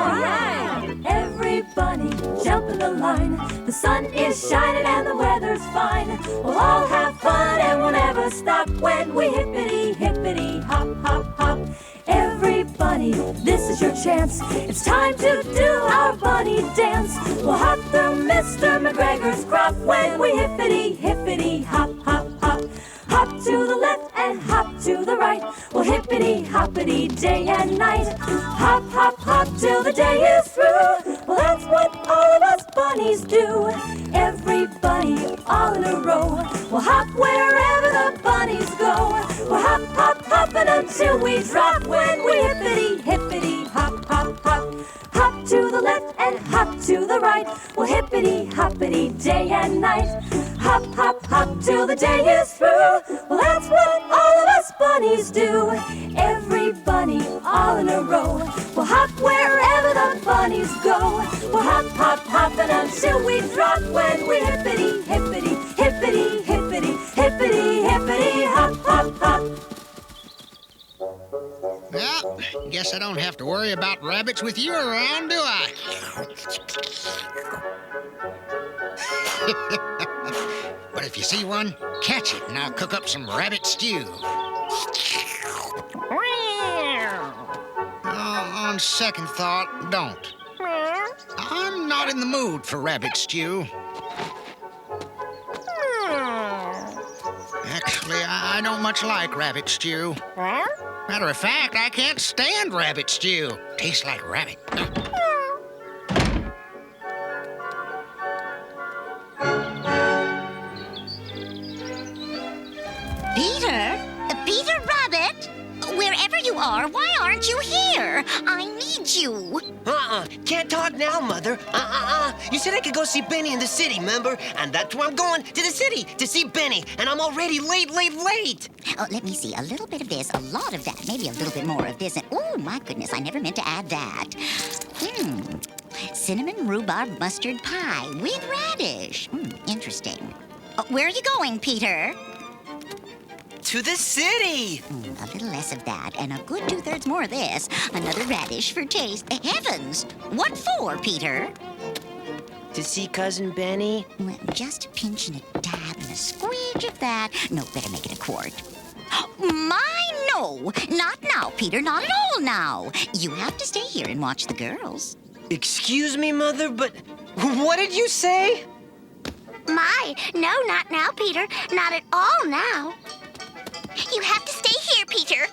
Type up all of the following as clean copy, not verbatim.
right. Every bunny jump in the line. The sun is shining and the weather's fine. We'll all have fun and we'll never stop when we hippity, hippity, hop, hop, hop. Every bunny, this is your chance. It's time to do our bunny dance. We'll hop through Mr. McGregor's crop when we hippity, hippity, hop, hop, hop. Hop to the left and hop to the right. We'll hippity, hoppity, day and night. Hop, hop, hop till the day is through. Well, that's what all of us bunnies do. Every bunny all in a row. We'll hop wherever the bunnies go. We'll hop, hop, hopping until we drop when we hippity, hippity, hop, hop, hop. Hop to the left and hop to the right. We'll hippity, hoppity, day and night. Hop, hop, hop till the day is through. Well, that's what all of us bunnies do. Every bunny all in a row. We'll hop wherever the bunnies go. We'll hop, hop, hopping until we drop when we hippity, hippity, hippity, hippity, hippity, hippity, hop, hop, hop. Well, guess I don't have to worry about rabbits with you around, do I? But if you see one, catch it and I'll cook up some rabbit stew. On second thought, don't. I'm not in the mood for rabbit stew. Actually, I don't much like rabbit stew. Matter of fact, I can't stand rabbit stew. Tastes like rabbit. Peter Rabbit? Wherever you are, why aren't you here? I need you. Can't talk now, Mother. You said I could go see Benny in the city, remember? And that's where I'm going, to the city, to see Benny. And I'm already late. Oh, let me see. A little bit of this, a lot of that, maybe a little bit more of this. And oh, my goodness, I never meant to add that. Cinnamon rhubarb mustard pie with radish. Interesting. Where are you going, Peter? To the city. A little less of that, and a good 2/3 more of this. Another radish for taste. Heavens! What for, Peter? To see Cousin Benny? Well, just a pinch and a dab and a squeege of that. No, better make it a quart. My, no! Not now, Peter, not at all now. You have to stay here and watch the girls. Excuse me, Mother, but what did you say? My, no, not now, Peter. Not at all now. You have to stay here, Peter,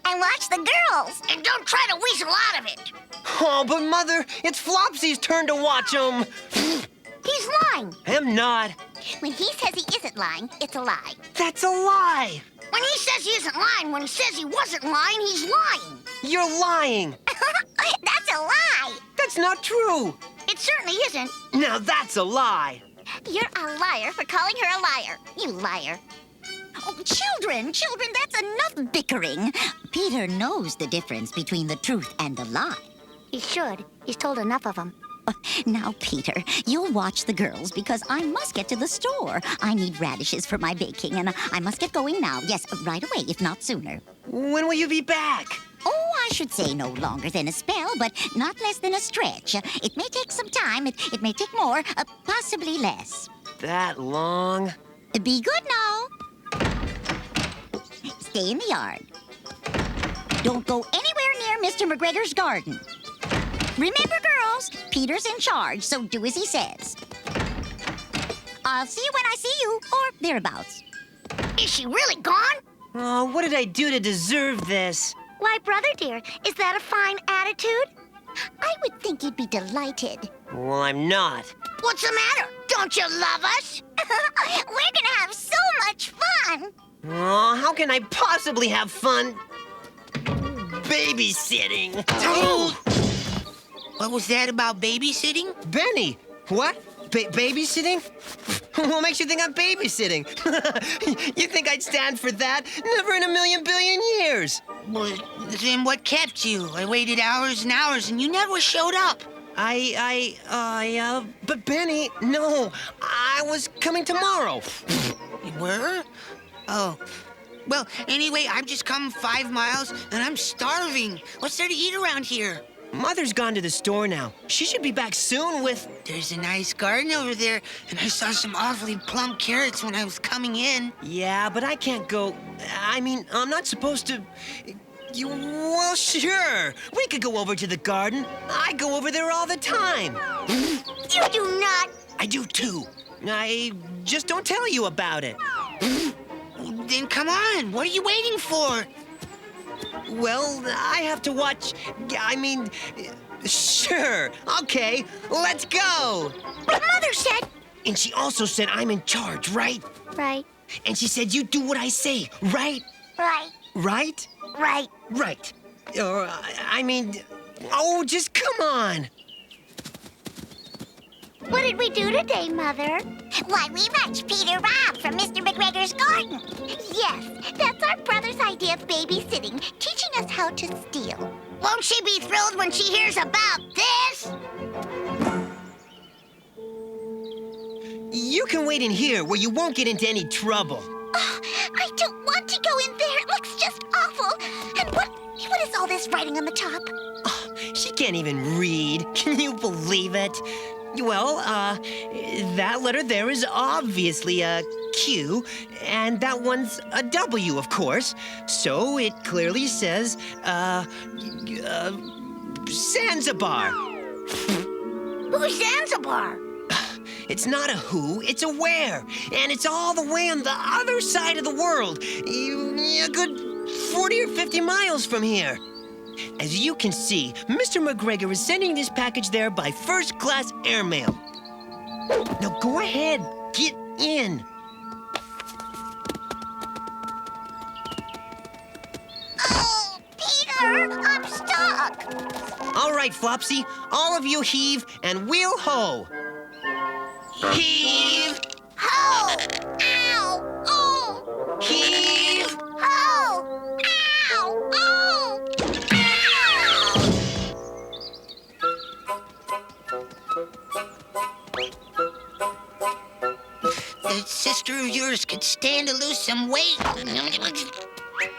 and watch the girls. And don't try to weasel out of it. Oh, but Mother, it's Flopsy's turn to watch them. He's lying. I'm not. When he says he isn't lying, it's a lie. That's a lie. When he says he isn't lying, when he says he wasn't lying, he's lying. You're lying. That's a lie. That's not true. It certainly isn't. Now that's a lie. You're a liar for calling her a liar. You liar. Oh, children, that's enough bickering. Peter knows the difference between the truth and the lie. He should. He's told enough of them. Now, Peter, you'll watch the girls because I must get to the store. I need radishes for my baking, and I must get going now. Yes, right away, if not sooner. When will you be back? Oh, I should say no longer than a spell, but not less than a stretch. It may take some time. It may take more, possibly less. That long? Be good now. Stay in the yard. Don't go anywhere near Mr. McGregor's garden. Remember, girls, Peter's in charge, so do as he says. I'll see you when I see you, or thereabouts. Is she really gone? Oh, what did I do to deserve this? Why, brother dear, is that a fine attitude? I would think you'd be delighted. Well, I'm not. What's the matter? Don't you love us? We're gonna have so much fun. Oh, how can I possibly have fun babysitting? What was that about babysitting? Benny, what? Babysitting? What makes you think I'm babysitting? You think I'd stand for that? Never in a million billion years. Well, then what kept you? I waited hours and hours and you never showed up. But Benny, no, I was coming tomorrow. You were? Oh. Well, anyway, I've just come 5 miles and I'm starving. What's there to eat around here? Mother's gone to the store now. She should be back soon with... There's a nice garden over there, and I saw some awfully plump carrots when I was coming in. Yeah, but I can't go... I mean, I'm not supposed to... Well, sure. We could go over to the garden. I go over there all the time. You do not. I do too. I just don't tell you about it. Then come on, what are you waiting for? Well, I have to watch... I mean... Sure. Okay, let's go. But Mother said... And she also said I'm in charge, right? Right, And she said you do what I say, right? right, Right? right. Right. I mean... Oh, just come on. What did we do today, Mother? Why, we watched Peter rob from Mr. McGregor's garden. Yes, that's our brother's idea of babysitting, teaching us how to steal. Won't she be thrilled when she hears about this? You can wait in here where you won't get into any trouble. Oh, I don't want to go in there. It looks just awful. And what is all this writing on the top? Oh, she can't even read. Can you believe it? Well, that letter there is obviously a Q, and that one's a W, of course. So it clearly says, Zanzibar. Who's Zanzibar? It's not a who, it's a where. And it's all the way on the other side of the world. A good 40 or 50 miles from here. As you can see, Mr. McGregor is sending this package there by first-class airmail. Now go ahead, get in. Oh, Peter, I'm stuck. All right, Flopsy, all of you heave and we'll hoe. Heave! Ho! Ow! Oh! Heave! Ho! Ow! Oh! That sister of yours could stand to lose some weight.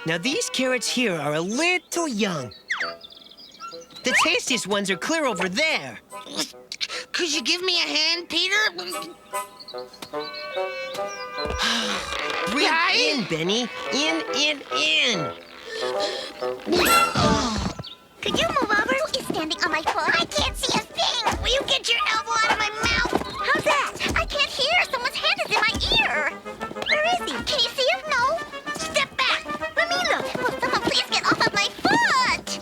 Now these carrots here are a little young. The tastiest ones are clear over there. Could you give me a hand, Peter? Breathe in, Benny. In. Could you move over? Who is standing on my foot? I can't see a thing. Will you get your elbow out of my mouth? How's that? I can't hear. Someone's hand is in my ear. Where is he? Can you see him? No. Step back. Ramila, will someone please get off of my foot?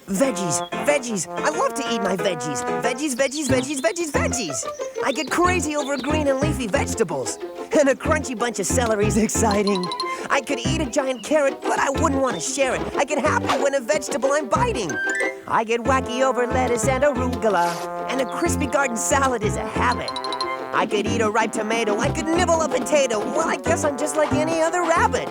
Veggies. I love to eat my veggies. Veggies. I get crazy over green and leafy vegetables. And a crunchy bunch of celery's exciting. I could eat a giant carrot, but I wouldn't want to share it. I get happy when a vegetable I'm biting. I get wacky over lettuce and arugula. And a crispy garden salad is a habit. I could eat a ripe tomato, I could nibble a potato. Well, I guess I'm just like any other rabbit.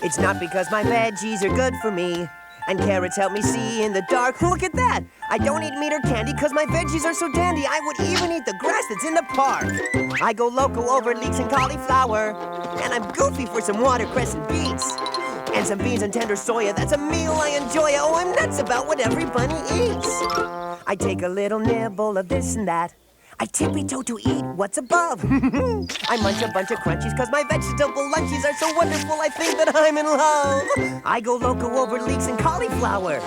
It's not because my veggies are good for me. And carrots help me see in the dark. Look at that! I don't eat meat or candy because my veggies are so dandy. I would even eat the grass that's in the park. I go loco over leeks and cauliflower. And I'm goofy for some watercress and beets. And some beans and tender soya, that's a meal I enjoy. Oh, I'm nuts about what every bunny eats. I take a little nibble of this and that. I tippy-toe to eat what's above. I munch a bunch of crunchies because my vegetable lunchies are so wonderful I think that I'm in love. I go loco over leeks and cauliflower.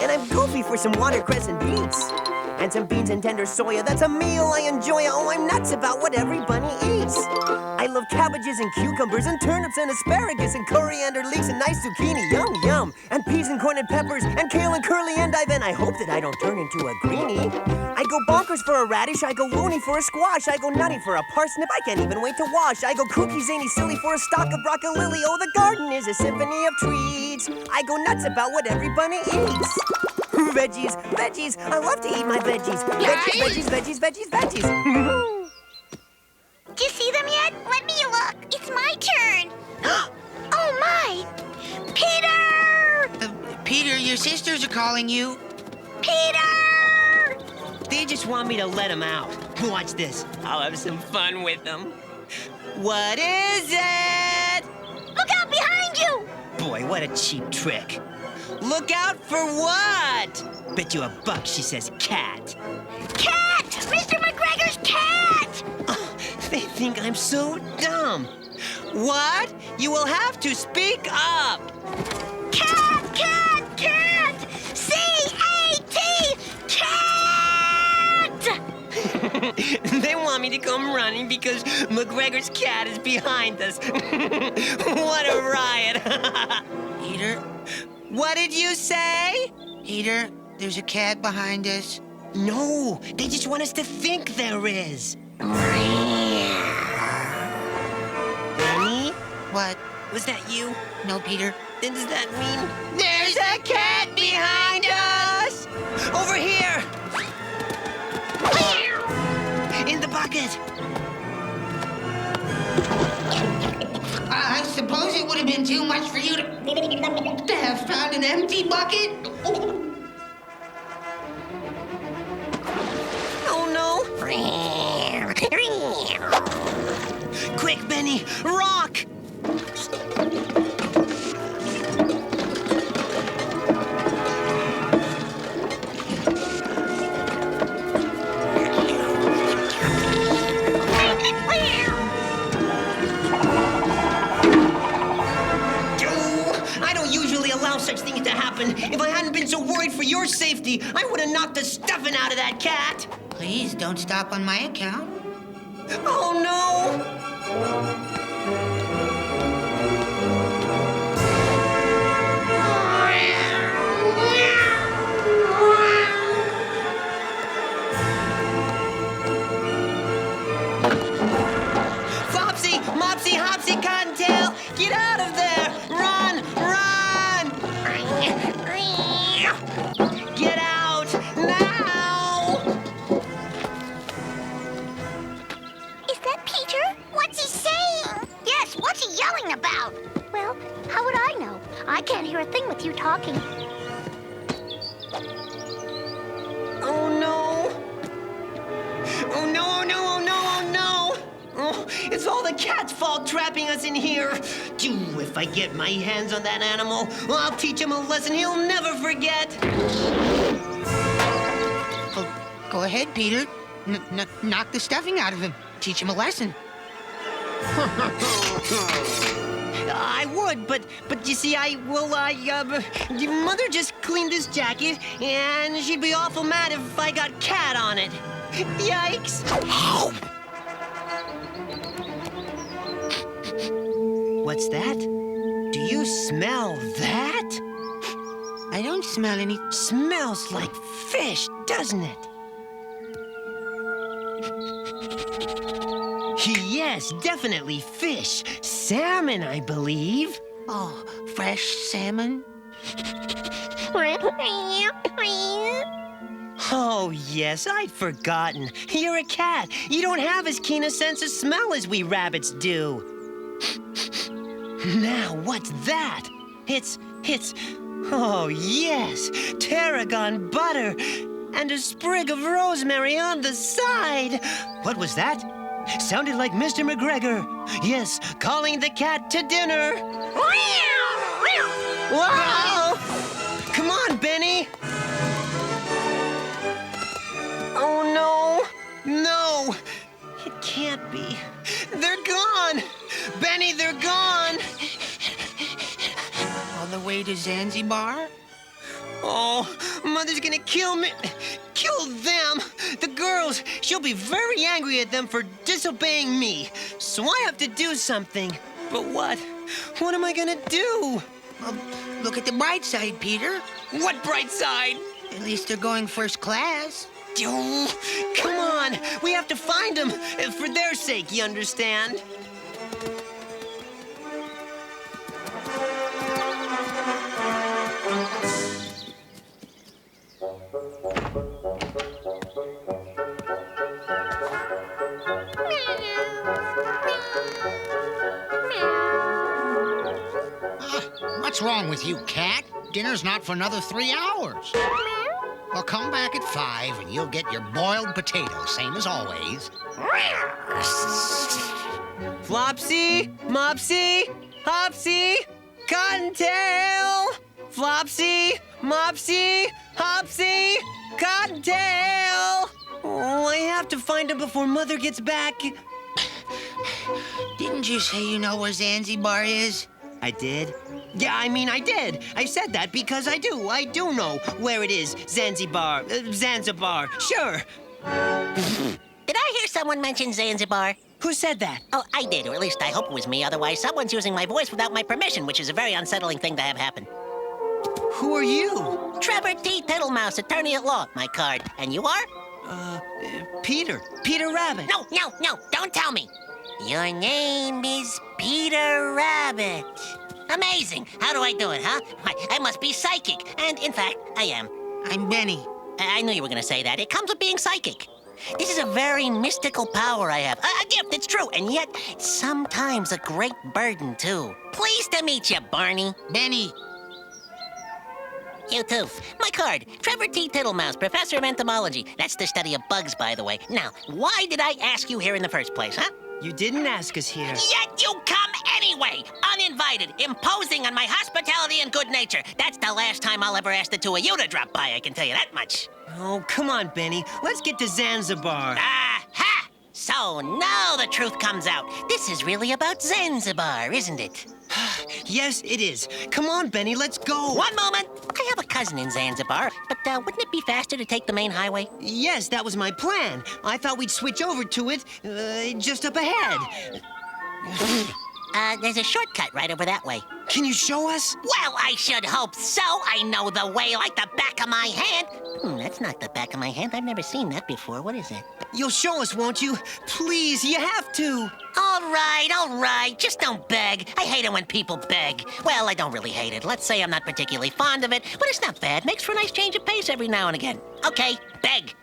And I'm goofy for some watercress and beets. And some beans and tender soya, that's a meal I enjoy. Oh, I'm nuts about what every bunny eats. I love cabbages and cucumbers and turnips and asparagus and coriander leeks and nice zucchini, yum, yum. And peas and corn and peppers and kale and curly endive, and I hope that I don't turn into a greenie. I go bonkers for a radish, I go loony for a squash, I go nutty for a parsnip, I can't even wait to wash. I go kooky, zany, silly for a stalk of broccoli. Oh, the garden is a symphony of treats. I go nuts about what every bunny eats. Veggies, I love to eat my veggies. Veggies. Do you see them yet? Let me look. It's my turn. Oh, my. Peter! Peter, your sisters are calling you. Peter! They just want me to let them out. Watch this. I'll have some fun with them. What is it? Look out behind you! Boy, what a cheap trick. Look out for what? Bet you $1 she says cat. Cat! Mr. McGregor's cat! Oh, they think I'm so dumb. What? You will have to speak up. Cat! Cat! Cat! C-A-T! Cat! They want me to come running because McGregor's cat is behind us. What a riot. Peter, What did you say? Peter, there's a cat behind us. No, they just want us to think there is. Benny? What? Was that you? No, Peter. Then does that mean there's a cat behind us? Over here! In the bucket! I suppose it would have been too much for you to have found an empty bucket. Oh no! Quick, Benny! Rock! I don't usually allow such things to happen. If I hadn't been so worried for your safety, I would have knocked the stuffing out of that cat. Please don't stop on my account. Oh no! Flopsy, Mopsy, Hopsy, Cottontail, get out of there! Run! Run! Get out now! Is that Peter? What's he saying? Yes, what's he yelling about? Well, how would I know? I can't hear a thing with you talking. Oh no! Oh no, oh no, oh no, oh no! Oh, it's all the cat's fault trapping us in here. If I get my hands on that animal, I'll teach him a lesson he'll never forget. Go ahead, Peter. Knock the stuffing out of him. Teach him a lesson. I would, but you see, Mother just cleaned this jacket, and she'd be awful mad if I got cat on it. Yikes! What's that? Do you smell that? I don't smell any. Smells like fish, doesn't it? Yes, definitely fish. Salmon, I believe. Oh, fresh salmon. Oh, yes, I'd forgotten. You're a cat. You don't have as keen a sense of smell as we rabbits do. Now, what's that? Oh, yes, tarragon butter and a sprig of rosemary on the side. What was that? Sounded like Mr. McGregor. Yes, calling the cat to dinner. Wow! Come on, Benny. Oh, no. No. It can't be. They're gone. Benny, they're gone. On the way to Zanzibar? Oh, Mother's gonna kill me. Kill them. The girls. She'll be very angry at them for disobeying me. So I have to do something. But what? What am I gonna do? Well, look at the bright side, Peter. What bright side? At least they're going first class. Oh, come on. We have to find them. For their sake, you understand? What's wrong with you, cat? Dinner's not for another 3 hours. Well, come back at 5 and you'll get your boiled potatoes, same as always. Flopsy, Mopsy, Hopsy, Cottontail! Flopsy, Mopsy, Hopsy, Cottontail! Oh, I have to find him before Mother gets back. Didn't you say you know where Zanzibar is? I did? Yeah, I did. I said that because I do. I do know where it is. Zanzibar. Zanzibar. Sure. Did I hear someone mention Zanzibar? Who said that? Oh, I did, or at least I hope it was me. Otherwise, someone's using my voice without my permission, which is a very unsettling thing to have happen. Who are you? Trevor T. Tittlemouse, attorney at law. My card. And you are? Peter. Peter Rabbit. No, don't tell me. Your name is Peter Rabbit. Amazing. How do I do it, huh? Why, I must be psychic. And, in fact, I am. I'm Benny. I knew you were going to say that. It comes with being psychic. This is a very mystical power I have. A gift, it's true. And yet, sometimes a great burden, too. Pleased to meet you, Barney. Benny. You too. My card, Trevor T. Tittlemouse, professor of entomology. That's the study of bugs, by the way. Now, why did I ask you here in the first place, huh? You didn't ask us here. Yet you come anyway, uninvited, imposing on my hospitality and good nature. That's the last time I'll ever ask the two of you to drop by, I can tell you that much. Oh, come on, Benny. Let's get to Zanzibar. Aha! So now the truth comes out. This is really about Zanzibar, isn't it? Yes, it is. Come on, Benny, let's go. One moment. I have a cousin in Zanzibar, but wouldn't it be faster to take the main highway? Yes, that was my plan. I thought we'd switch over to it just up ahead. There's a shortcut right over that way. Can you show us? Well, I should hope so. I know the way like the back of my hand. That's not the back of my hand. I've never seen that before. What is it? You'll show us, won't you? Please, you have to. All right. Just don't beg. I hate it when people beg. Well, I don't really hate it. Let's say I'm not particularly fond of it, but it's not bad. Makes for a nice change of pace every now and again. Okay, beg.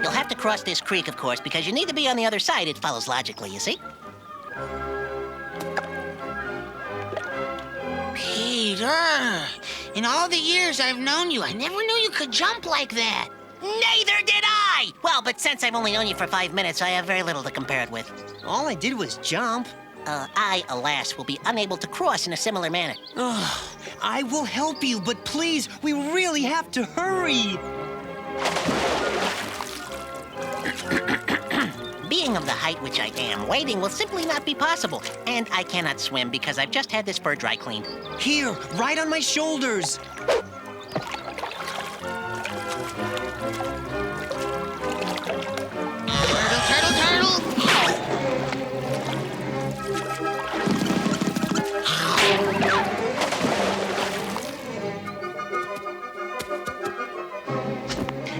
You'll have to cross this creek, of course, because you need to be on the other side. It follows logically, you see? Peter, in all the years I've known you, I never knew you could jump like that. Neither did I! Well, but since I've only known you for 5 minutes, I have very little to compare it with. All I did was jump. I, alas, will be unable to cross in a similar manner. I will help you, but please, we really have to hurry. Being of the height which I am, waiting will simply not be possible. And I cannot swim because I've just had this fur dry cleaned. Here, right on my shoulders. Turtle.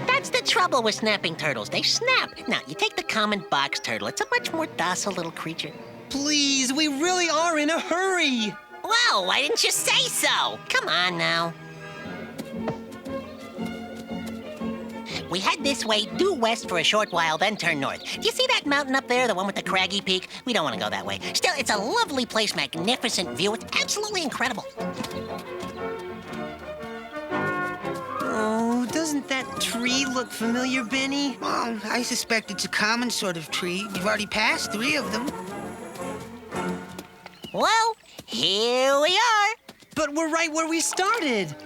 That's the trouble with snapping turtles. They snap. Now, you take the common box turtle. It's a much more docile little creature. Please, we really are in a hurry. Well, why didn't you say so? Come on now. We head this way, due west for a short while, then turn north. Do you see that mountain up there, the one with the craggy peak? We don't want to go that way. Still, it's a lovely place, magnificent view. It's absolutely incredible. Oh, doesn't that tree look familiar, Benny? Well, I suspect it's a common sort of tree. We've already passed 3 of them. Well, here we are. But we're right where we started.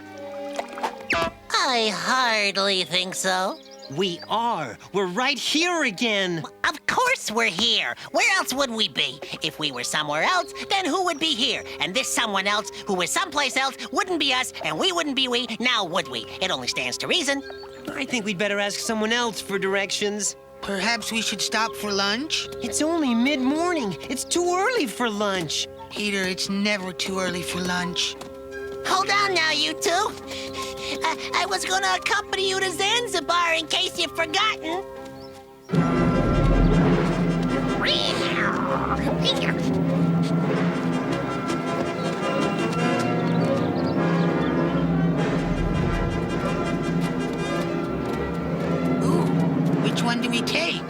I hardly think so. We are. We're right here again. Of course we're here. Where else would we be? If we were somewhere else, then who would be here? And this someone else, who was someplace else, wouldn't be us, and we wouldn't be we, now would we? It only stands to reason. I think we'd better ask someone else for directions. Perhaps we should stop for lunch? It's only mid-morning. It's too early for lunch. Peter, it's never too early for lunch. Hold on now, you two. I was gonna accompany you to Zanzibar in case you've forgotten. Ooh, which one do we take?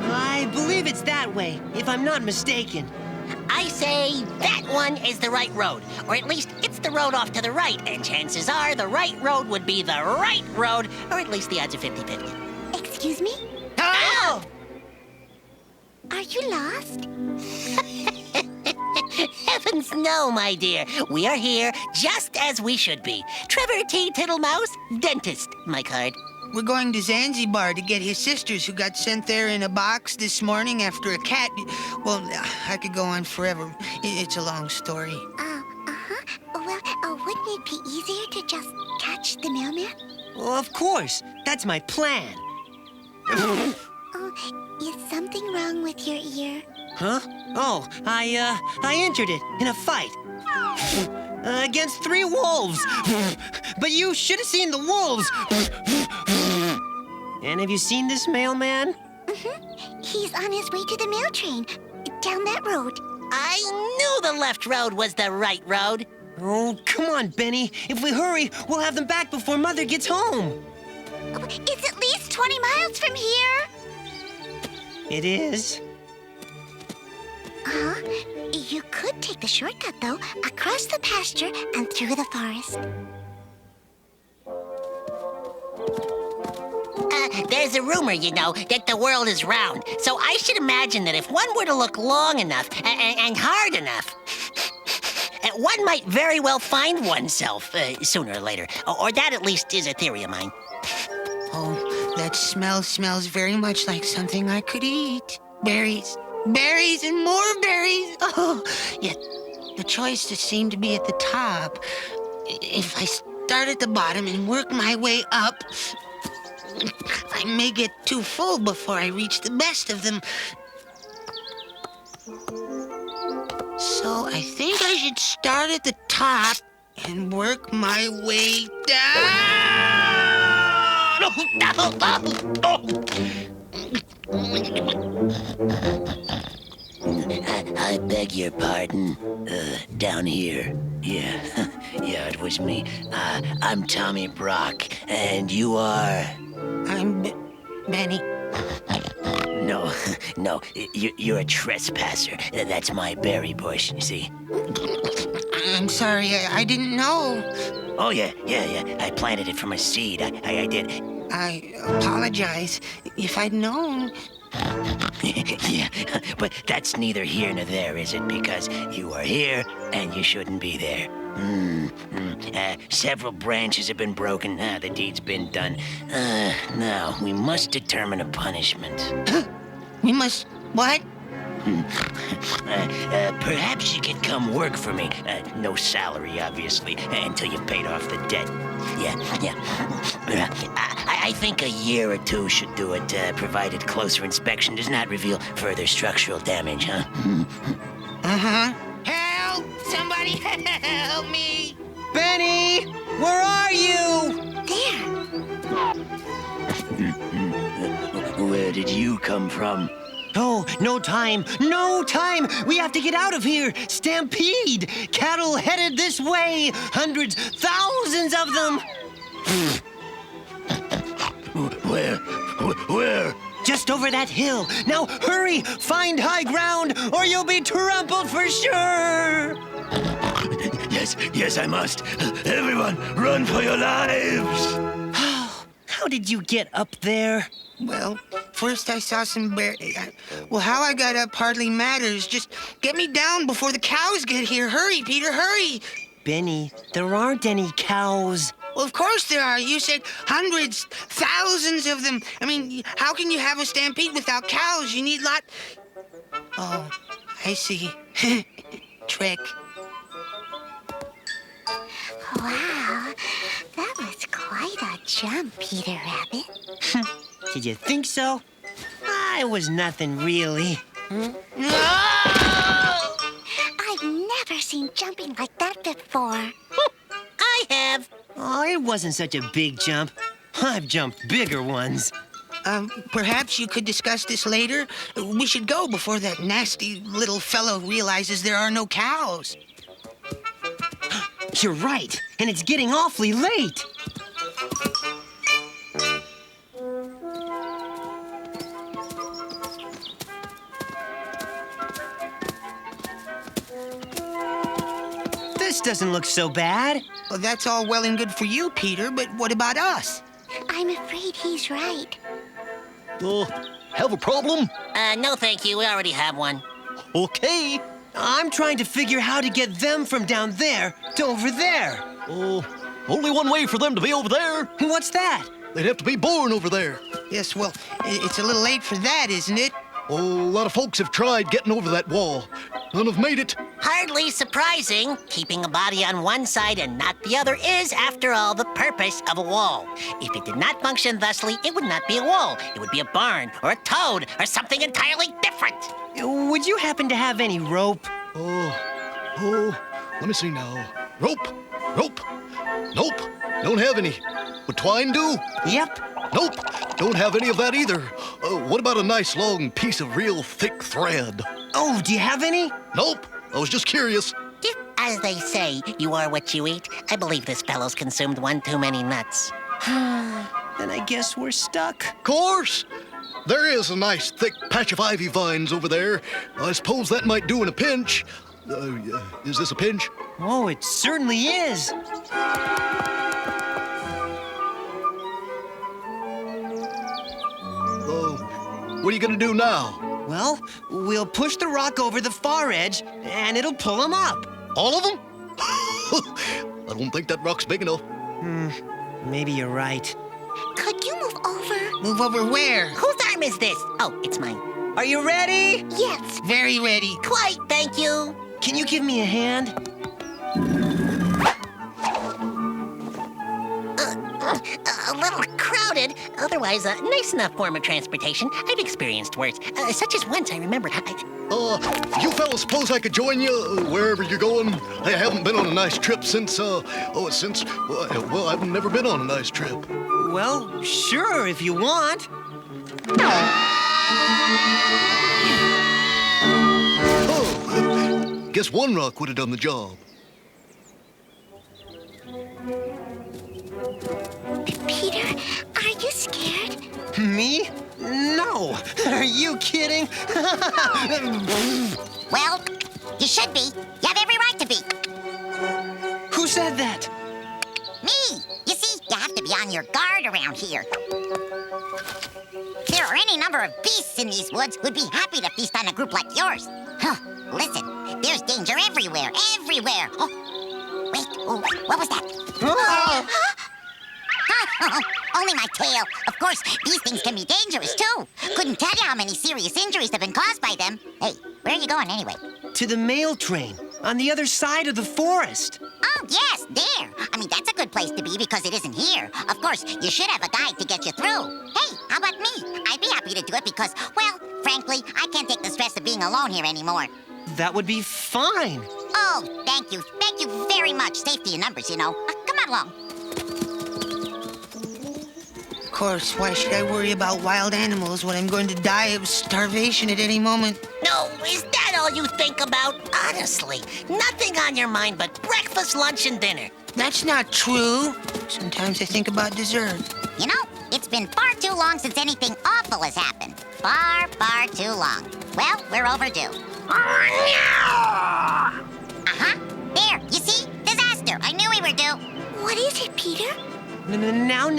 I believe it's that way, if I'm not mistaken. I say that one is the right road, or at least it's the road off to the right, and chances are the right road would be the right road, or at least the odds are 50-50. Excuse me? Oh! Are you lost? Heavens no, my dear. We are here just as we should be. Trevor T. Tittlemouse, dentist, my card. We're going to Zanzibar to get his sisters who got sent there in a box this morning after a cat. Well, I could go on forever. It's a long story. Well, wouldn't it be easier to just catch the mailman? Well, of course. That's my plan. Oh, is something wrong with your ear? Huh? Oh, I injured it in a fight. Against 3 wolves. But you should have seen the wolves. And have you seen this mailman? He's on his way to the mail train. Down that road. I knew the left road was the right road. Oh, come on, Benny. If we hurry, we'll have them back before Mother gets home. It's at least 20 miles from here. It is. You could take the shortcut, though, across the pasture and through the forest. There's a rumor, you know, that the world is round. So I should imagine that if one were to look long enough and hard enough, one might very well find oneself sooner or later. Or that at least is a theory of mine. Oh, that smell smells very much like something I could eat. Berries. Berries and more berries. Oh, yet the choice just seemed to be at the top. If I start at the bottom and work my way up, I may get too full before I reach the best of them. So I think I should start at the top and work my way down. I beg your pardon. Down here. Yeah, yeah, it was me. I'm Tommy Brock, and you are... I'm Benny. No, you're a trespasser. That's my berry bush, see? I'm sorry, I didn't know. Oh, yeah. I planted it from a seed. I did. I apologize. If I'd known... Yeah, but that's neither here nor there, is it? Because you are here, and you shouldn't be there. Several branches have been broken. The deed's been done. Now, we must determine a punishment. We must... what? Perhaps you could come work for me. No salary, obviously, until you've paid off the debt. Yeah. I think a year or 2 should do it, provided closer inspection does not reveal further structural damage, huh? Uh-huh. Help! Somebody help me! Benny, where are you? There. Where did you come from? Oh, no time. No time. We have to get out of here. Stampede. Cattle headed this way. Hundreds, thousands of them. Where? Just over that hill. Now hurry. Find high ground or you'll be trampled for sure. Yes, I must. Everyone, run for your lives. How did you get up there? Well, first I saw some well, how I got up hardly matters. Just get me down before the cows get here. Hurry, Peter, hurry. Benny, there aren't any cows. Well, of course there are. You said hundreds, thousands of them. I mean, how can you have a stampede without cows? You need Oh, I see. Trick. Wow, that was quite a jump, Peter Rabbit. Did you think so? It was nothing really. No! I've never seen jumping like that before. I have. Oh, it wasn't such a big jump. I've jumped bigger ones. Perhaps you could discuss this later. We should go before that nasty little fellow realizes there are no cows. You're right, and it's getting awfully late. This doesn't look so bad. Well, that's all well and good for you, Peter, but what about us? I'm afraid he's right. Oh, Have a problem? No thank you, we already have one. Okay. I'm trying to figure how to get them from down there to over there. Oh, only one way for them to be over there. What's that? They'd have to be born over there. Yes, well, it's a little late for that, isn't it? Oh, a lot of folks have tried getting over that wall. None have made it. Hardly surprising. Keeping a body on one side and not the other is, after all, the purpose of a wall. If it did not function thusly, it would not be a wall. It would be a barn, or a toad, or something entirely different. Would you happen to have any rope? Oh, let me see now. Rope. Nope, don't have any. Would twine do? Yep. Nope, don't have any of that either. What about a nice long piece of real thick thread? Oh, do you have any? Nope, I was just curious. As they say, you are what you eat. I believe this fellow's consumed one too many nuts. Then I guess we're stuck. Course. There is a nice thick patch of ivy vines over there. I suppose that might do in a pinch. Is this a pinch? Oh, it certainly is. What are you gonna do now? Well, we'll push the rock over the far edge, and it'll pull them up. All of them? I don't think that rock's big enough. Maybe you're right. Could you move over? Move over where? Whose arm is this? Oh, it's mine. Are you ready? Yes. Very ready. Quite, thank you. Can you give me a hand? A little crowded, otherwise a nice enough form of transportation. I've experienced worse, such as once I remember. You fellas suppose I could join you wherever you're going? I haven't been on a nice trip since, well, I've never been on a nice trip. Well, sure, if you want. Oh, guess one rock would have done the job. Peter, are you scared? Me? No. Are you kidding? Well, you should be. You have every right to be. Who said that? Me. You see, you have to be on your guard around here. There are any number of beasts in these woods who'd be happy to feast on a group like yours. Huh. Listen, there's danger everywhere, everywhere. Oh, wait, what was that? Oh. Only my tail. Of course, these things can be dangerous, too. Couldn't tell you how many serious injuries have been caused by them. Hey, where are you going anyway? To the mail train, on the other side of the forest. Oh, yes, there. I mean, that's a good place to be because it isn't here. Of course, you should have a guide to get you through. Hey, how about me? I'd be happy to do it because, well, frankly, I can't take the stress of being alone here anymore. That would be fine. Oh, thank you. Thank you very much. Safety in numbers, you know. Come on along. Of course, why should I worry about wild animals when I'm going to die of starvation at any moment? No, is that all you think about? Honestly, nothing on your mind but breakfast, lunch, and dinner. That's not true. Sometimes I think about dessert. You know, it's been far too long since anything awful has happened. Far, far too long. Well, we're overdue. Uh-huh. There, you see? Disaster. I knew we were due. What is it, Peter? Now,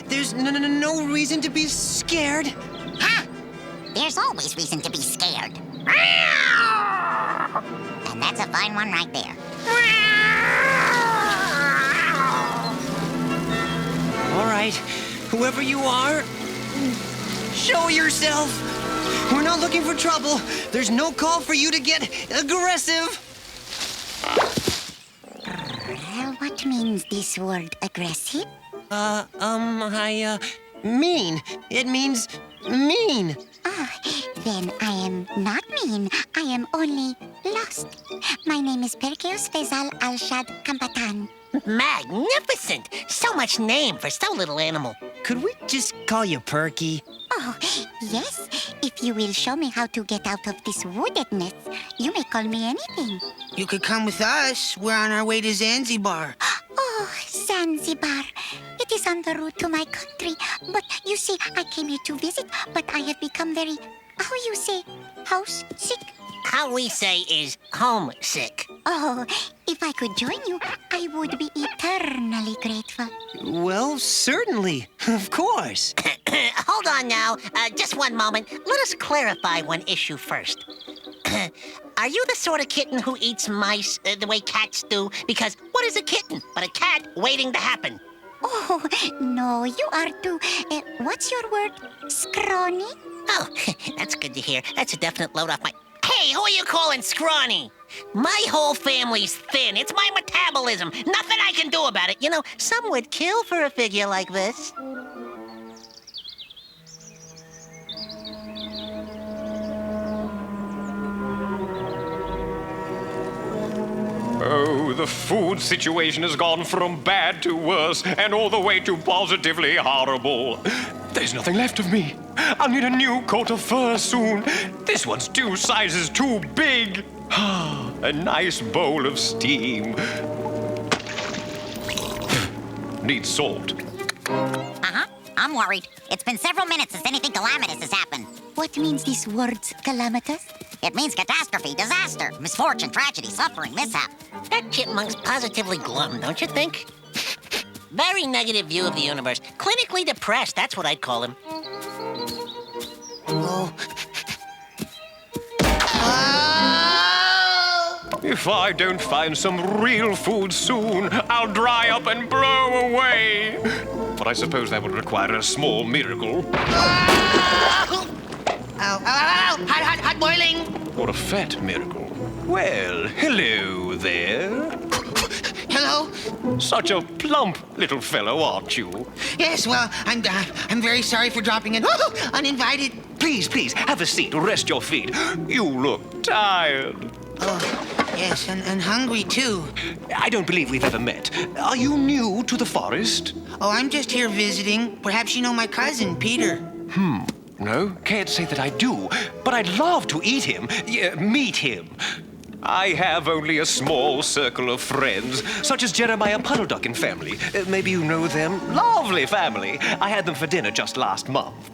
there's no reason to be scared. Huh? There's always reason to be scared. And that's a fine one right there. All right, whoever you are, show yourself. We're not looking for trouble. There's no call for you to get aggressive. What means this word aggressive? Mean. It means mean. Oh, then I am not mean. I am only lost. My name is Perkeus Fezal Al-Shad Kampatan. Magnificent! So much name for so little animal. Could we just call you Perky? Oh, yes. If you will show me how to get out of this woodedness, you may call me anything. You could come with us. We're on our way to Zanzibar. Oh, Zanzibar. It is on the route to my country. But you see, I came here to visit, but I have become very, how you say, house sick? How we say is homesick. Oh, if I could join you, I would be eternally grateful. Well, certainly. Of course. Hold on now. Just one moment. Let us clarify one issue first. Are you the sort of kitten who eats mice the way cats do? Because what is a kitten but a cat waiting to happen? Oh, no, you are too. What's your word? Scrawny? Oh, that's good to hear. That's a definite load off my... Hey, who are you calling scrawny? My whole family's thin. It's my metabolism. Nothing I can do about it. You know, some would kill for a figure like this. Oh, the food situation has gone from bad to worse, and all the way to positively horrible. There's nothing left of me. I'll need a new coat of fur soon. This one's 2 sizes too big. A nice bowl of steam. Needs salt. Uh-huh. I'm worried. It's been several minutes since anything calamitous has happened. What means these words, calamitous? It means catastrophe, disaster, misfortune, tragedy, suffering, mishap. That chipmunk's positively glum, don't you think? Very negative view of the universe. Clinically depressed, that's what I'd call him. Oh. If I don't find some real food soon, I'll dry up and blow away. But I suppose that would require a small miracle. Ow, ow, ow, ow. Hot boiling. Or a fat miracle. Well, hello there. Hello? Such a plump little fellow, aren't you? Yes, well, I'm very sorry for dropping in uninvited. Please, have a seat. Rest your feet. You look tired. Oh, yes, and hungry, too. I don't believe we've ever met. Are you new to the forest? Oh, I'm just here visiting. Perhaps you know my cousin, Peter. No, can't say that I do. But I'd love to eat him. Meet him. I have only a small circle of friends, such as Jeremiah Puddleduck and family. Maybe you know them. Lovely family. I had them for dinner just last month.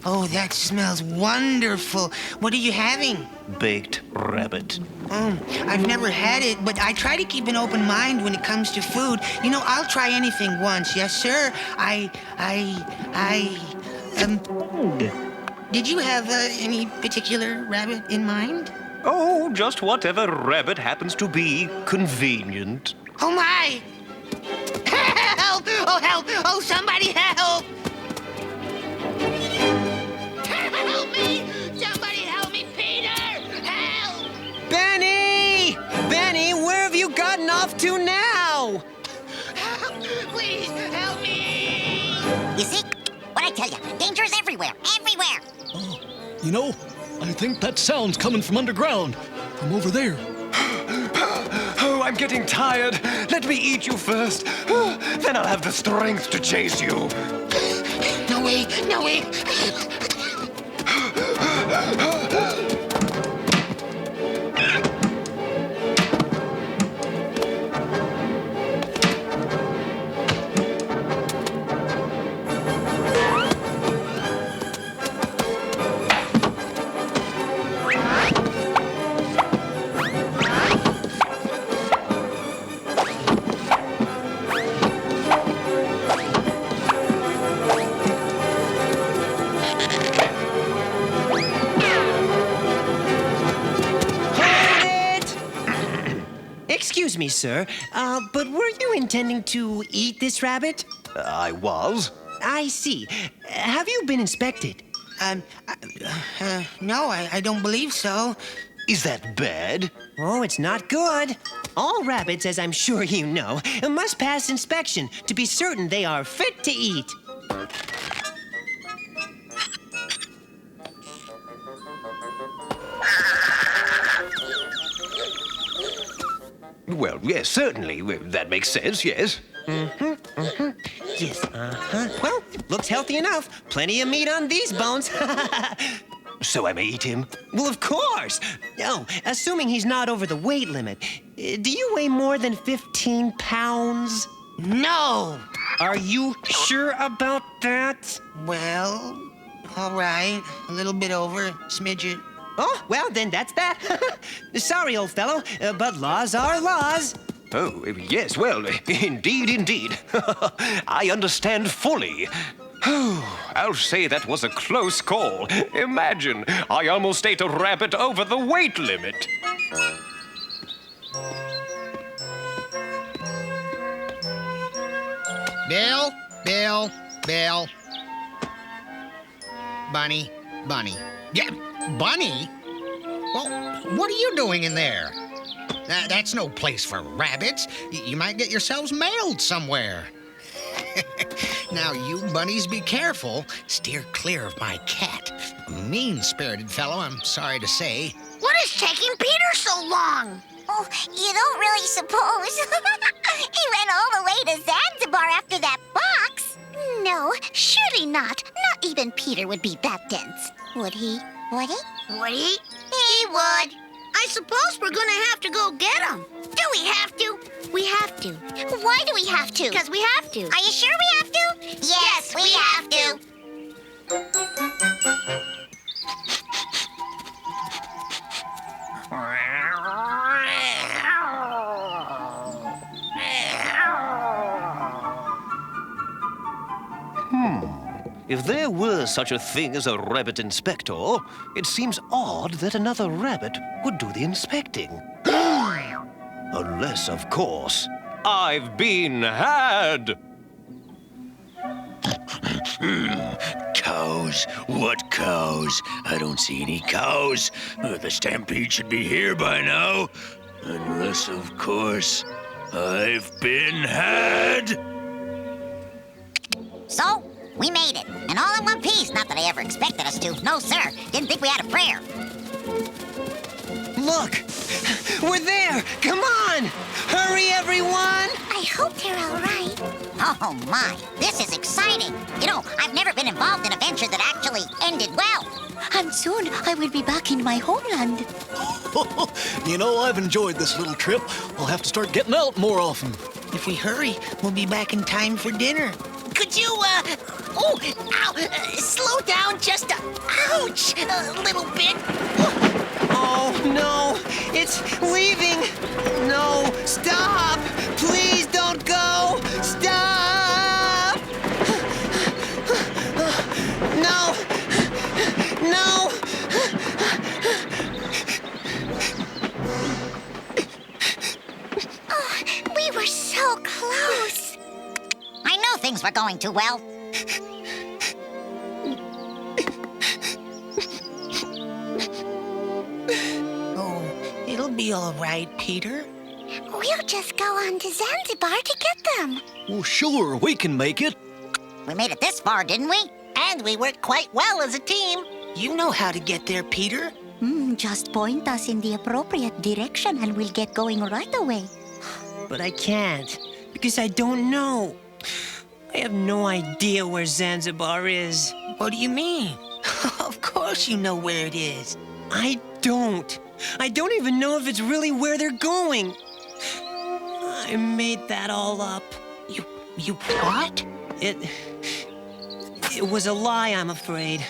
Oh, that smells wonderful. What are you having? Baked rabbit. I've never had it, but I try to keep an open mind when it comes to food. You know, I'll try anything once. Yes, sir. Did you have any particular rabbit in mind? Oh, just whatever rabbit happens to be convenient. Oh, my! Help! Oh, help! Oh, somebody help! Help me! Somebody help me, Peter! Help! Benny! Benny, where have you gotten off to now? Help! Please, help me! You see? What I tell you, danger is everywhere, everywhere. You know, I think that sound's coming from underground, from over there. Oh, I'm getting tired. Let me eat you first. Then I'll have the strength to chase you. No way, no way! Excuse me, sir, but were you intending to eat this rabbit? I was. I see. Have you been inspected? No, I don't believe so. Is that bad? Oh, it's not good. All rabbits, as I'm sure you know, must pass inspection to be certain they are fit to eat. Well, yes, certainly. That makes sense, yes. Yes, Well, looks healthy enough. Plenty of meat on these bones. So I may eat him? Well, of course. No, assuming he's not over the weight limit. Do you weigh more than 15 pounds? No! Are you sure about that? Well, all right. A little bit over, smidget. Oh, well, then that's that. Sorry, old fellow, but laws are laws. Oh, yes, well, indeed. I understand fully. I'll say that was a close call. Imagine, I almost ate a rabbit over the weight limit. Bill. Bunny. Yeah, Bunny? Well, what are you doing in there? That's no place for rabbits. You might get yourselves mailed somewhere. Now, you bunnies, be careful. Steer clear of my cat. A mean-spirited fellow, I'm sorry to say. What is taking Peter so long? Oh, you don't really suppose he went all the way to Zanzibar after that box? No, surely not. Not even Peter would be that dense. Would he? Would he? Would he? He would. I suppose we're gonna have to go get him. Do we have to? We have to. Why do we have to? Because we have to. Are you sure we have to? Yes, we have to. If there were such a thing as a rabbit inspector, it seems odd that another rabbit would do the inspecting. Unless, of course, I've been had. Cows? What cows? I don't see any cows. The stampede should be here by now. Unless, of course, I've been had. So, we made it. And all in one piece. Not that I ever expected us to. No, sir. Didn't think we had a prayer. Look! We're there! Come on! Hurry, everyone! I hope they're all right. Oh, my. This is exciting. You know, I've never been involved in a venture that actually ended well. And soon I will be back in my homeland. You know, I've enjoyed this little trip. I'll have to start getting out more often. If we hurry, we'll be back in time for dinner. Could you, slow down just ouch, a little bit? Oh, no! It's leaving! No! Stop! Please don't go! Stop! No! No! Oh, we were so close. I knew things were going too well. Oh, it'll be all right, Peter. We'll just go on to Zanzibar to get them. Well, sure, we can make it. We made it this far, didn't we? And we worked quite well as a team. You know how to get there, Peter. Just point us in the appropriate direction and we'll get going right away. But I can't, because I don't know. I have no idea where Zanzibar is. What do you mean? Of course you know where it is. I don't. I don't even know if it's really where they're going. I made that all up. You what? It was a lie, I'm afraid.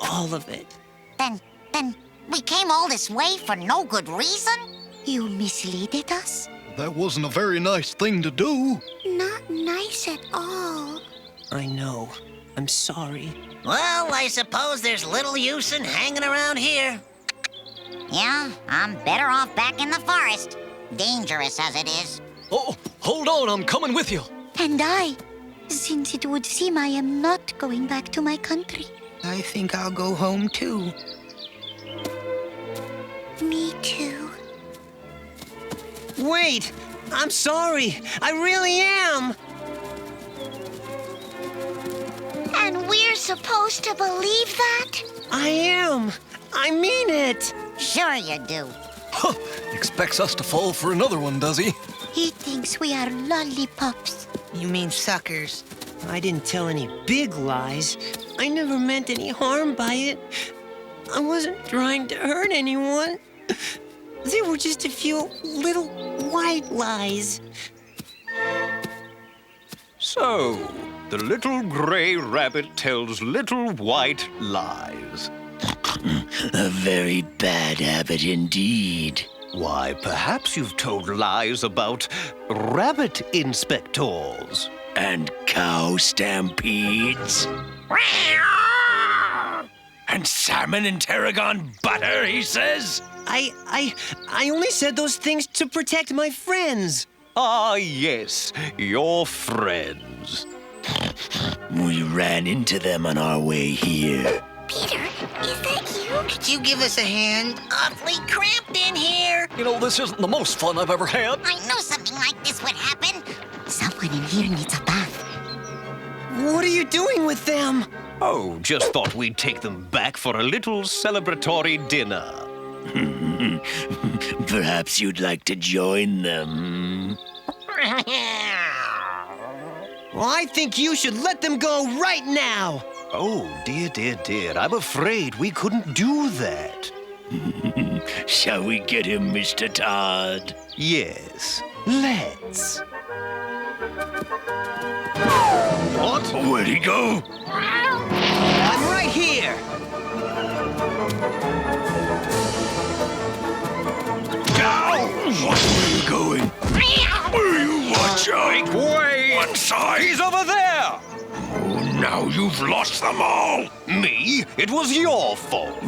All of it. Then we came all this way for no good reason? You misleaded us? That wasn't a very nice thing to do. Not nice at all. I know. I'm sorry. Well, I suppose there's little use in hanging around here. Yeah, I'm better off back in the forest. Dangerous as it is. Oh, hold on, I'm coming with you. And I, since it would seem I am not going back to my country. I think I'll go home, too. Me too. Wait! I'm sorry! I really am! And we're supposed to believe that? I am! I mean it! Sure you do. Huh, expects us to fall for another one, does he? He thinks we are lollipops. You mean suckers. I didn't tell any big lies. I never meant any harm by it. I wasn't trying to hurt anyone. They were just a few little white lies. So, the little gray rabbit tells little white lies. A very bad habit indeed. why, perhaps you've told lies about rabbit inspectors. And cow stampedes. And salmon and tarragon butter, he says? I only said those things to protect my friends. Ah, yes, your friends. We ran into them on our way here. Peter, is that you? Could you give us a hand? Awfully cramped in here. You know, this isn't the most fun I've ever had. I knew something like this would happen. Someone in here needs a bath. What are you doing with them? Oh, just thought we'd take them back for a little celebratory dinner. Perhaps you'd like to join them. Well, I think you should let them go right now. Oh, dear, dear, dear. I'm afraid we couldn't do that. Shall we get him, Mr. Todd? Yes, let's. What? Where'd he go? I'm right here. Now! Where are you going? Will you watch out? Make way! One side! He's over there! Oh, now you've lost them all! Me? It was your fault.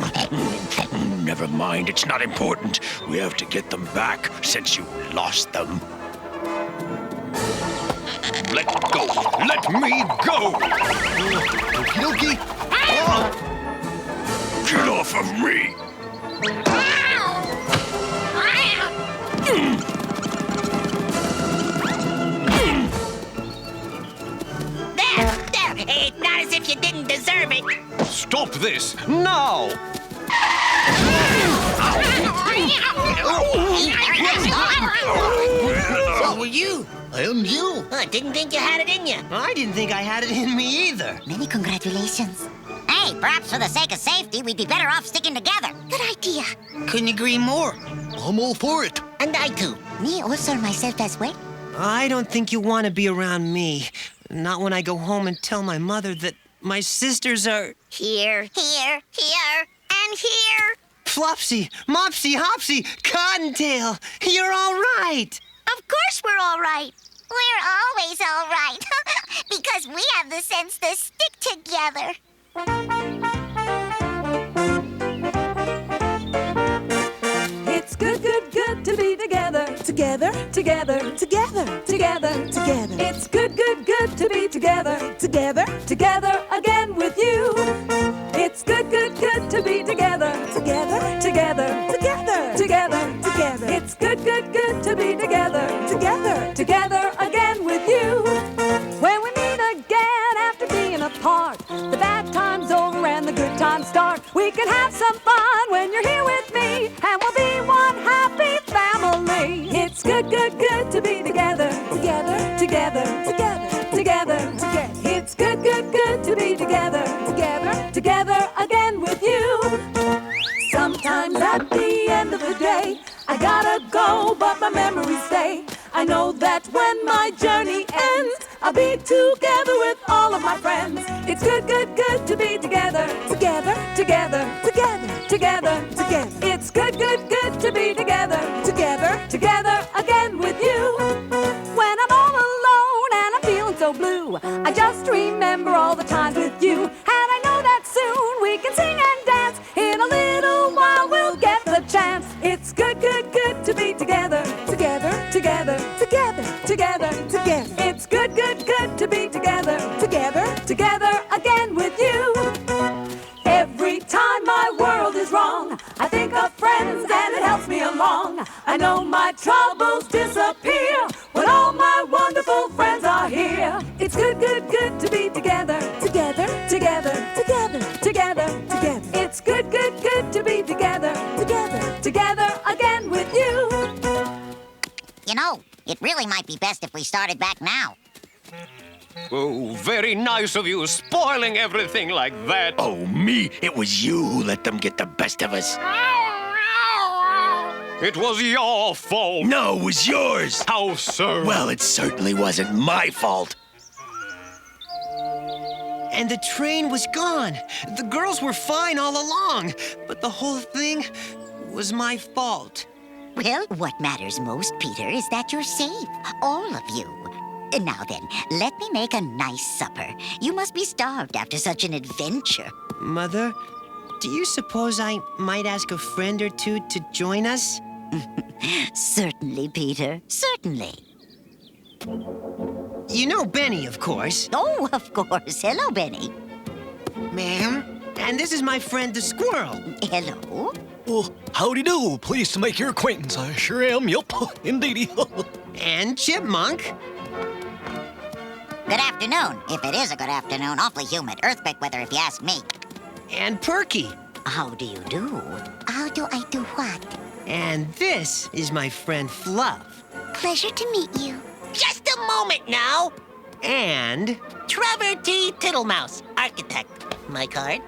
Never mind, it's not important. We have to get them back since you lost them. Let go. Let me go. Okey-dokey. Get off of me! There! It's not as if you didn't deserve it. Stop this now. So were you? And you. Didn't think you had it in you. I didn't think I had it in me either. Many congratulations. Hey, perhaps for the sake of safety, we'd be better off sticking together. Good idea. Couldn't agree more. I'm all for it. And I too. Me also myself as well. I don't think you want to be around me. Not when I go home and tell my mother that my sisters are Here, and here. Flopsy, Mopsy, Hopsy, Cottontail. You're all right. Of course we're all right. We're always all right. Because we have the sense to stick together. It's good, good, good to be together. Together, together, together, together, together. It's good, good, good to be together. Together, together again with you. It's good, good, good to be together. Together, together, together, together, together. It's good, good, good to be together. Together, together again with you. When we meet again after being apart, the bad time's over and the good times start. We can have some fun when you're here with me, and we'll be one happy family. It's good, good, good to be together. Together, together, together, together, together. It's good, good, good to be together. Together, together again with you. Sometimes at the end of the day, I gotta go, but my memories stay. I know that when my journey ends, I'll be together with all of my friends. It's good, good, good to be together. Together, together, together, together, together. It's good, good, good to be together. Together, together again with you. When I'm all alone and I'm feeling so blue, I just remember all the times with you. And I know that soon we can sing and dance. In a little while we'll get the chance. It's good, good, good to be together. Together, together, together, together, together. It's good, good, good to be together. Together, together again with you. Every time my world is wrong, I think of friends and it helps me along. I know my troubles disappear when all my wonderful friends are here. It's good, good, good to be together. Together, together, together, together, together. It's good, good, good to be together. Together, together again with you. You know, it really might be best if we started back now. Oh, very nice of you, spoiling everything like that. Oh, me? It was you who let them get the best of us. It was your fault. No, it was yours. How so? Well, it certainly wasn't my fault. And the train was gone. The girls were fine all along, but the whole thing was my fault. Well, what matters most, Peter, is that you're safe. All of you. Now then, let me make a nice supper. You must be starved after such an adventure. Mother, do you suppose I might ask a friend or two to join us? Certainly, Peter, certainly. You know Benny, of course. Oh, of course. Hello, Benny. Ma'am? And this is my friend, the squirrel. Hello. Oh, howdy do. Pleased to make your acquaintance. I sure am. Yup, indeedy. And Chipmunk. Good afternoon. If it is a good afternoon, awfully humid. Earthquake weather, if you ask me. And Perky. How do you do? How do I do what? And this is my friend Fluff. Pleasure to meet you. Just a moment now. And Trevor T. Tittlemouse, architect. My card?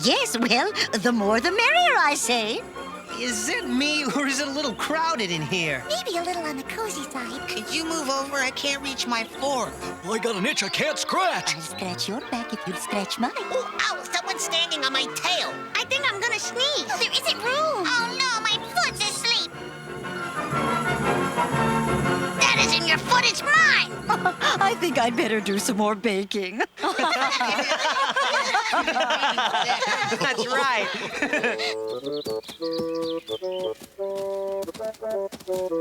Yes, well, the more the merrier, I say. is it me or is it a little crowded in here? Maybe a little on the cozy side. Could you move over? I can't reach my fork. I got an itch I can't scratch. I'll scratch your back if you'll scratch mine. Oh, ow, someone's standing on my tail. I think I'm gonna sneeze. There isn't room. Oh no, my foot's asleep. That isn't your foot, it's mine. I think I'd better do some more baking. That's right.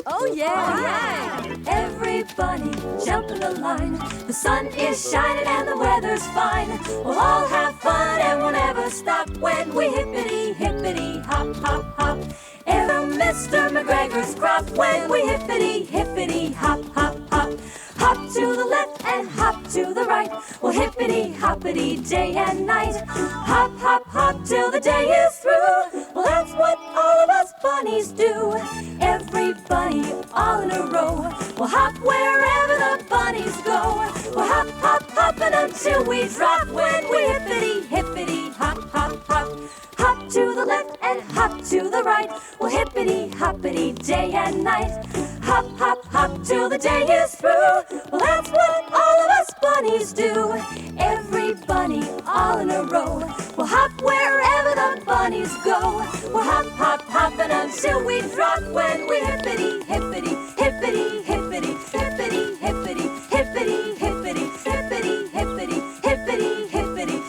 Oh yeah! Everybody jump in the line. The sun is shining and the weather's fine. We'll all have fun and we'll never stop when we hippity, hippity, hop, hop, hop. Ever Mr. McGregor's crop when we hippity, hippity, hop, hop, hop. Hop to the left and hop to the right. We'll hippity, hoppity, day and night. Hop, hop, hop till the day is through. Well, that's what all of us bunnies do. Every bunny all in a row. We'll hop wherever the bunnies go. We'll hop, hop, hopping until we drop when we hippity, hippity, hop, hop, hop. Hop to the left and hop to the right. We'll hippity, hoppity, day and night. Hop, hop, hop till the day is through. Well, that's what all of us bunnies do. Every bunny all in a row. We'll hop wherever the bunnies go. We'll hop, hop, hopping until we drop when we hippity, hippity, hippity, hippity, hippity, hippity, hippity, hippity, hippity, hippity, hippity, hippity.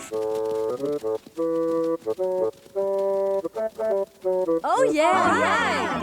Oh yeah!